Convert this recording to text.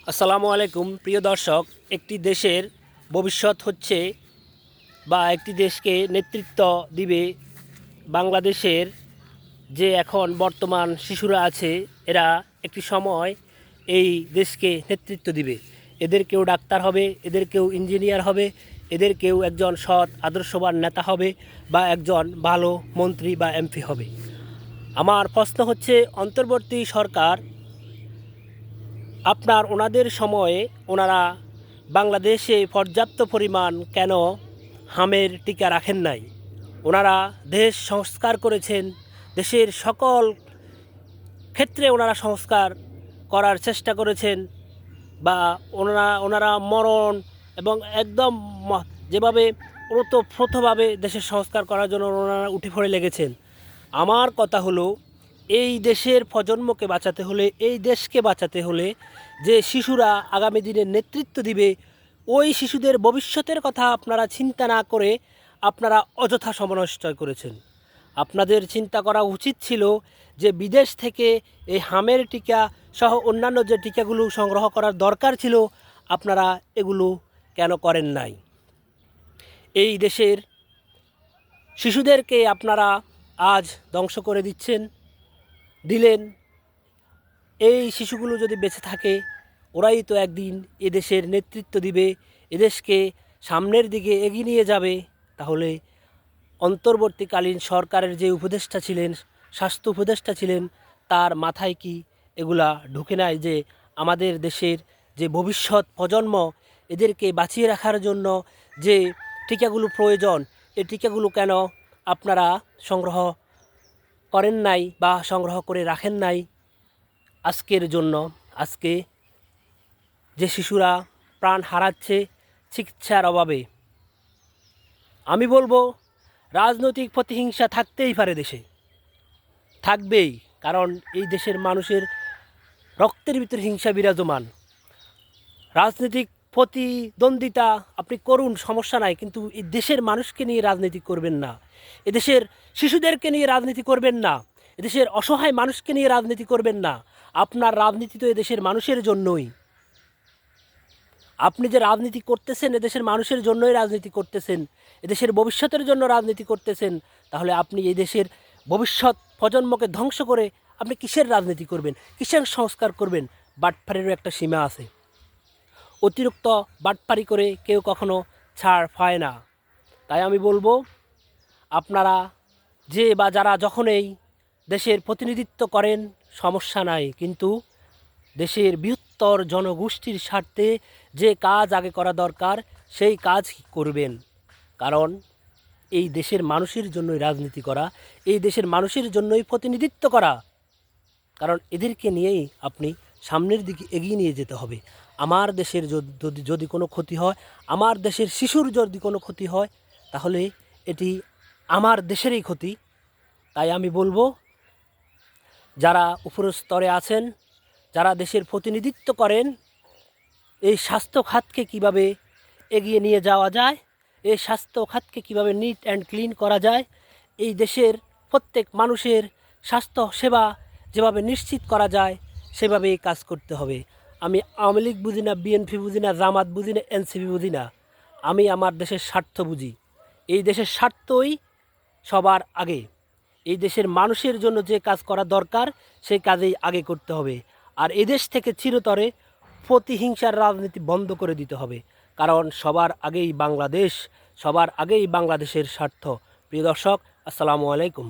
আসসালামু আলাইকুম প্রিয় দর্শক। একটি দেশের ভবিষ্যৎ হচ্ছে বা একটি দেশকে নেতৃত্ব দিবে বাংলাদেশের যে এখন বর্তমান শিশুরা আছে, এরা একটি সময় এই দেশকে নেতৃত্ব দিবে। এদের কেউ ডাক্তার হবে, এদের কেউ ইঞ্জিনিয়ার হবে, এদের কেউ একজন সৎ আদর্শবান নেতা হবে বা একজন ভালো মন্ত্রী বা এমপি হবে। আমার প্রশ্ন হচ্ছে, অন্তর্বর্তী সরকার আপনার ওনাদের সময়ে ওনারা বাংলাদেশে পর্যাপ্ত পরিমাণ কেন হামের টিকা রাখেন নাই? ওনারা দেশ সংস্কার করেছেন, দেশের সকল ক্ষেত্রে ওনারা সংস্কার করার চেষ্টা করেছেন, বা ওনারা মরণ এবং একদম যেভাবে ওতপ্রোতভাবে দেশের সংস্কার করার জন্য ওনারা উঠে পড়ে লেগেছেন। আমার কথা হলো, এই দেশের প্রজন্মকে বাঁচাতে হলে, এই দেশকে বাঁচাতে হলে, যে শিশুরা আগামী দিনে নেতৃত্ব দিবে, ওই শিশুদের ভবিষ্যতের কথা আপনারা চিন্তা না করে আপনারা অযথা সমনষ্টয় করেছেন। আপনাদের চিন্তা করা উচিত ছিল যে বিদেশ থেকে এই হামের টিকা সহ অন্যান্য যে টিকাগুলো সংগ্রহ করার দরকার ছিল, আপনারা এগুলো কেন করেন নাই? এই দেশের শিশুদেরকে আপনারা আজ ধ্বংস করে দিলেন। এই শিশুগুলো যদি বেঁচে থাকে, ওরাই তো একদিন এদেশের নেতৃত্ব দিবে, এদেশকে সামনের দিকে এগিয়ে নিয়ে যাবে। তাহলে অন্তর্বর্তীকালীন সরকারের যে উপদেষ্টা ছিলেন, স্বাস্থ্য উপদেষ্টা ছিলেন, তার মাথায় কি এগুলা ঢুকে নাই যে আমাদের দেশের যে ভবিষ্যৎ প্রজন্ম, এদেরকে বাঁচিয়ে রাখার জন্য যে টিকাগুলো প্রয়োজন, এই টিকাগুলো কেন আপনারা সংগ্রহ করেন নাই বা সংগ্রহ করে রাখেন নাই আজকের জন্য? আজকে যে শিশুরা প্রাণ হারাচ্ছে চিকিৎসার অভাবে, আমি বলবো রাজনৈতিক প্রতিহিংসা থাকতেই পারে, দেশে থাকবেই। কারণ এই দেশের মানুষের রক্তের ভিতরে হিংসা বিরাজমান। রাজনৈতিক প্রতিদ্বন্দ্বিতা আপনি করুন, সমস্যা নাই, কিন্তু এই দেশের মানুষকে নিয়ে রাজনীতি করবেন না, এদেশের শিশুদেরকে নিয়ে রাজনীতি করবেন না, এদেশের অসহায় মানুষকে নিয়ে রাজনীতি করবেন না। আপনার রাজনীতি তো এদেশের মানুষের জন্যই। আপনি যে রাজনীতি করতেছেন, এদেশের মানুষের জন্যই রাজনীতি করতেছেন, এদেশের ভবিষ্যতের জন্য রাজনীতি করতেছেন। তাহলে আপনি এই দেশের ভবিষ্যৎ প্রজন্মকে ধ্বংস করে আপনি কিসের রাজনীতি করবেন, কিসের সংস্কার করবেন? বাটপাড়িরও একটা সীমা আছে। অতিরিক্ত বাটপাড়ি করে কেউ কখনো ছাড় পায় না। তাই আমি বলবো, আপনারা যে বা যারা যখনই দেশের প্রতিনিধিত্ব করেন, সমস্যা নাই, কিন্তু দেশের বৃহত্তর জনগোষ্ঠীর স্বার্থে যে কাজ আগে করা দরকার সেই কাজ করবেন। কারণ এই দেশের মানুষের জন্যই রাজনীতি করা, এই দেশের মানুষের জন্যই প্রতিনিধিত্ব করা। কারণ এদেরকে নিয়েই আপনি সামনের দিকে এগিয়ে নিয়ে যেতে হবে। আমার দেশের যদি কোনো ক্ষতি হয়, আমার দেশের শিশুর যদি কোনো ক্ষতি হয়, তাহলে এটি আমার দেশেরই ক্ষতি। তাই আমি বলবো, যারা উপরের স্তরে আছেন, যারা দেশের প্রতিনিধিত্ব করেন, এই স্বাস্থ্য খাতকে কীভাবে এগিয়ে নিয়ে যাওয়া যায়, এই স্বাস্থ্য খাতকে কীভাবে নিট অ্যান্ড ক্লিন করা যায়, এই দেশের প্রত্যেক মানুষের স্বাস্থ্য সেবা যেভাবে নিশ্চিত করা যায়, সেভাবেই কাজ করতে হবে। আমি আওয়ামী লীগ বুঝি না, বিএনপি বুঝি না, জামাত বুঝি না, এনসিপি বুঝি না। আমি আমার দেশের স্বার্থ বুঝি। এই দেশের স্বার্থই সবার আগে। এই দেশের মানুষের জন্য যে কাজ করা দরকার, সেই কাজেই আগে করতে হবে। আর এদেশ থেকে চিরতরে প্রতিহিংসার রাজনীতি বন্ধ করে দিতে হবে। কারণ সবার আগেই বাংলাদেশ, সবার আগেই বাংলাদেশের স্বার্থ। প্রিয় দর্শক, আসসালামু আলাইকুম।